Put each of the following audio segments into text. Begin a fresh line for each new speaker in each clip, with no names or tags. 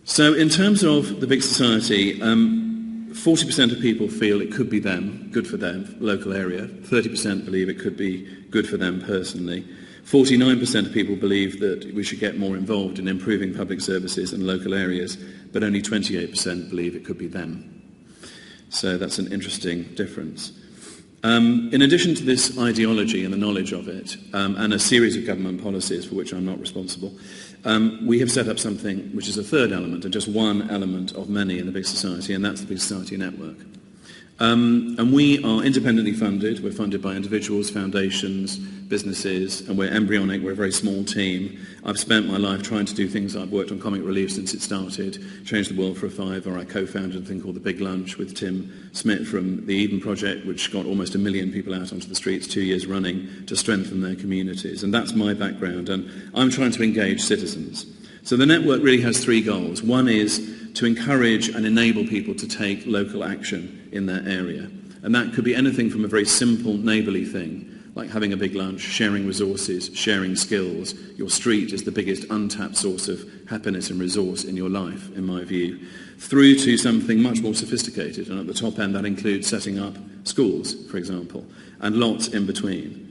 So in terms of the big society, 40% of people feel it could be them, good for them, local area. 30% believe it could be good for them personally. 49% of people believe that we should get more involved in improving public services in local areas, but only 28% believe it could be them. So that's an interesting difference. In addition to this ideology and the knowledge of it, and a series of government policies for which I'm not responsible, we have set up something which is a third element, and just one element of many in the big society, and that's the Big Society Network. And we are independently funded. We're funded by individuals, foundations, businesses, and we're embryonic. We're a very small team. I've spent my life trying to do things. I've worked on comic relief since it started, Changed the World for a Fiver. I co-founded a thing called The Big Lunch with Tim Smith from the Eden Project, which got almost 1 million people out onto the streets 2 years running to strengthen their communities. And that's my background, and I'm trying to engage citizens. So the network really has 3 goals. One is to encourage and enable people to take local action in their area. And that could be anything from a very simple neighbourly thing, like having a big lunch, sharing resources, sharing skills. Your street is the biggest untapped source of happiness and resource in your life, in my view, through to something much more sophisticated. And at the top end, that includes setting up schools, for example, and lots in between.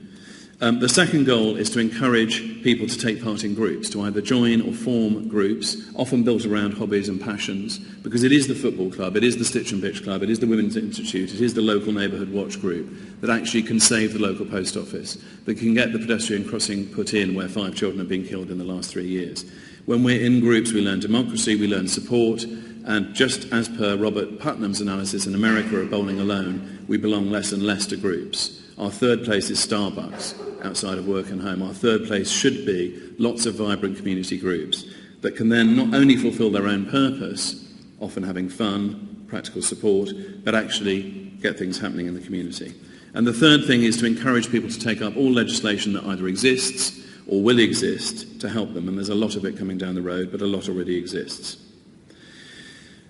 The second goal is to encourage people to take part in groups, to either join or form groups, often built around hobbies and passions, because it is the football club, it is the Stitch and Bitch Club, it is the Women's Institute, it is the local neighbourhood watch group that actually can save the local post office, that can get the pedestrian crossing put in where 5 children have been killed in the last 3 years. When we're in groups, we learn democracy, we learn support, and just as per Robert Putnam's analysis, in America of bowling alone, we belong less and less to groups. Our third place is Starbucks, outside of work and home. Our third place should be lots of vibrant community groups that can then not only fulfil their own purpose, often having fun, practical support, but actually get things happening in the community. And the third thing is to encourage people to take up all legislation that either exists or will exist to help them. And there's a lot of it coming down the road, but a lot already exists.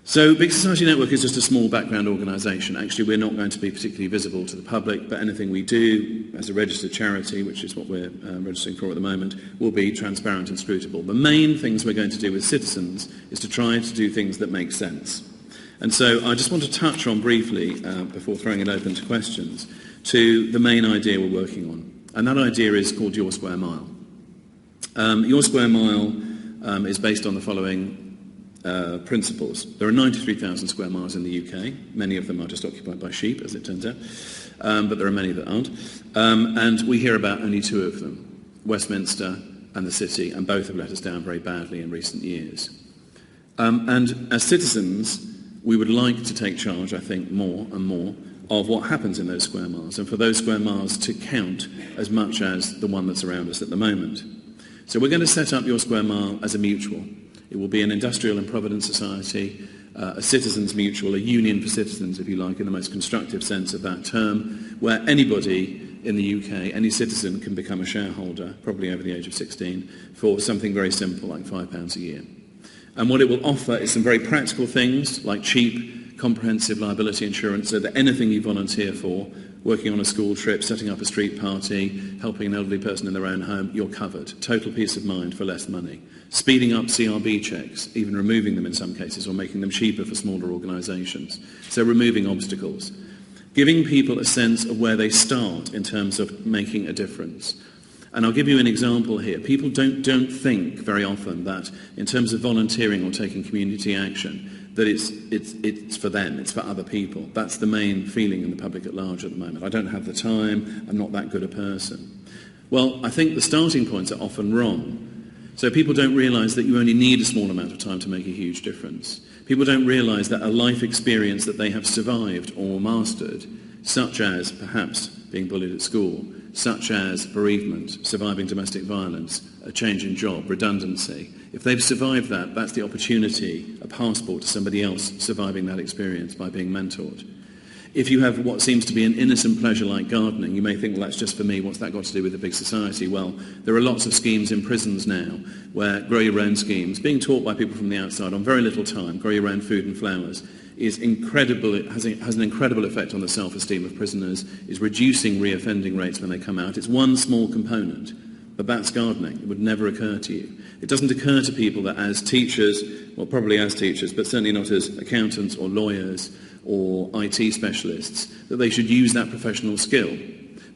So Big Society Network is just a small background organisation. Actually, we're not going to be particularly visible to the public, but anything we do as a registered charity, which is what we're registering for at the moment, will be transparent and scrutable. The main things we're going to do with citizens is to try to do things that make sense. And so I just want to touch on briefly, before throwing it open to questions, to the main idea we're working on. And that idea is called Your Square Mile. Your Square Mile is based on the following principles. There are 93,000 square miles in the UK. Many of them are just occupied by sheep, as it turns out, but there are many that aren't. And we hear about only 2 of them, Westminster and the City, and both have let us down very badly in recent years. And as citizens, we would like to take charge, I think, more and more of what happens in those square miles, and for those square miles to count as much as the one that's around us at the moment. So we're going to set up Your Square Mile as a mutual. It will be an industrial and provident society, a citizens' mutual, a union for citizens, if you like, in the most constructive sense of that term, where anybody in the UK, any citizen, can become a shareholder, probably over the age of 16, for something very simple like £5 a year. And what it will offer is some very practical things, like cheap, comprehensive liability insurance, so that anything you volunteer for, working on a school trip, setting up a street party, helping an elderly person in their own home, you're covered. Total peace of mind for less money. Speeding up CRB checks, even removing them in some cases, or making them cheaper for smaller organisations. So removing obstacles. Giving people a sense of where they start in terms of making a difference. And I'll give you an example here. People don't think very often that in terms of volunteering or taking community action, that it's for them, it's for other people. That's the main feeling in the public at large at the moment. I don't have the time, I'm not that good a person. Well, I think the starting points are often wrong. So people don't realise that you only need a small amount of time to make a huge difference. People don't realise that a life experience that they have survived or mastered, such as perhaps being bullied at school, such as bereavement, surviving domestic violence, a change in job, redundancy. If they've survived that, that's the opportunity, a passport to somebody else surviving that experience by being mentored. If you have what seems to be an innocent pleasure like gardening, you may think, well, that's just for me, what's that got to do with the big society? Well, there are lots of schemes in prisons now where grow your own schemes, being taught by people from the outside on very little time, grow your own food and flowers, is incredible. It has an incredible effect on the self-esteem of prisoners, is reducing reoffending rates when they come out. It's one small component, but that's gardening. It would never occur to you. It doesn't occur to people that as teachers, well, probably as teachers, but certainly not as accountants or lawyers or IT specialists, that they should use that professional skill.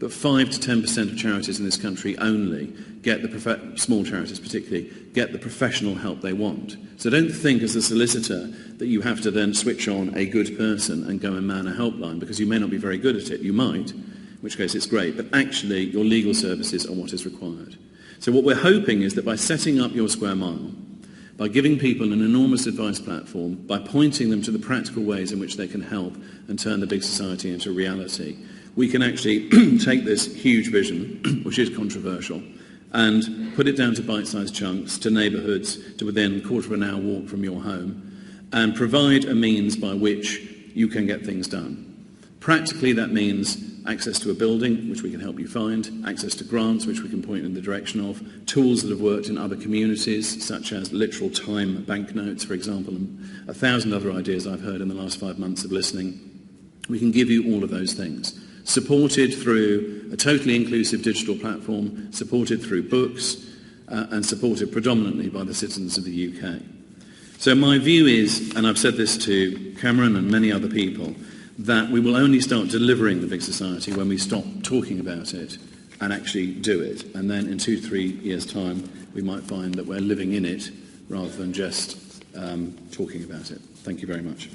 But 5 to 10% of charities in this country only get the small charities particularly, get the professional help they want. So don't think as a solicitor that you have to then switch on a good person and go and man a helpline, because you may not be very good at it. You might, in which case it's great, but actually your legal services are what is required. So what we're hoping is that by setting up Your Square Mile, by giving people an enormous advice platform, by pointing them to the practical ways in which they can help and turn the big society into reality, we can actually take this huge vision, which is controversial, and put it down to bite-sized chunks, to neighbourhoods, to within a quarter of an hour walk from your home, and provide a means by which you can get things done. Practically, that means access to a building, which we can help you find, access to grants, which we can point in the direction of, tools that have worked in other communities, such as literal time banknotes, for example, and 1,000 other ideas I've heard in the last 5 months of listening. We can give you all of those things, supported through a totally inclusive digital platform, supported through books, and supported predominantly by the citizens of the UK. So my view is, and I've said this to Cameron and many other people, that we will only start delivering the big society when we stop talking about it and actually do it. And then in 2-3 years' time, we might find that we're living in it rather than just talking about it. Thank you very much.